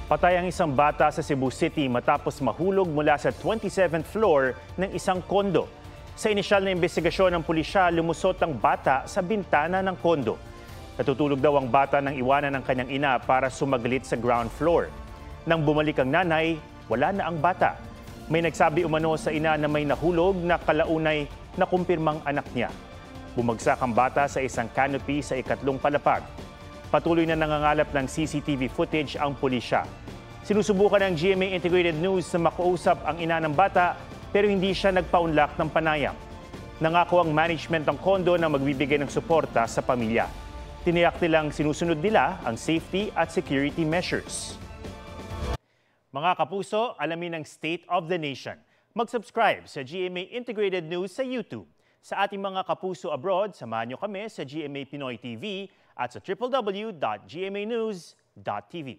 Patay ang isang bata sa Cebu City matapos mahulog mula sa 27th floor ng isang kondo. Sa inisyal na investigasyon ng pulisya, lumusot ang bata sa bintana ng kondo. Natutulog daw ang bata nang iwanan ng kanyang ina para sumaglit sa ground floor. Nang bumalik ang nanay, wala na ang bata. May nagsabi umano sa ina na may nahulog na kalaunay na kumpirmang anak niya. Bumagsak ang bata sa isang canopy sa ikatlong palapag. Patuloy na nangangalap ng CCTV footage ang pulisya. Sinusubukan ng GMA Integrated News na makausap ang ina ng bata pero hindi siya nagpaunlak ng panayam. Nangako ang management ng kondo na magbibigay ng suporta sa pamilya. Tiniyak nilang sinusunod nila ang safety at security measures. Mga kapuso, alamin ang State of the Nation. Mag-subscribe sa GMA Integrated News sa YouTube. Sa ating mga kapuso abroad, samahan niyo kami sa GMA Pinoy TV at sa www.gmanews.tv.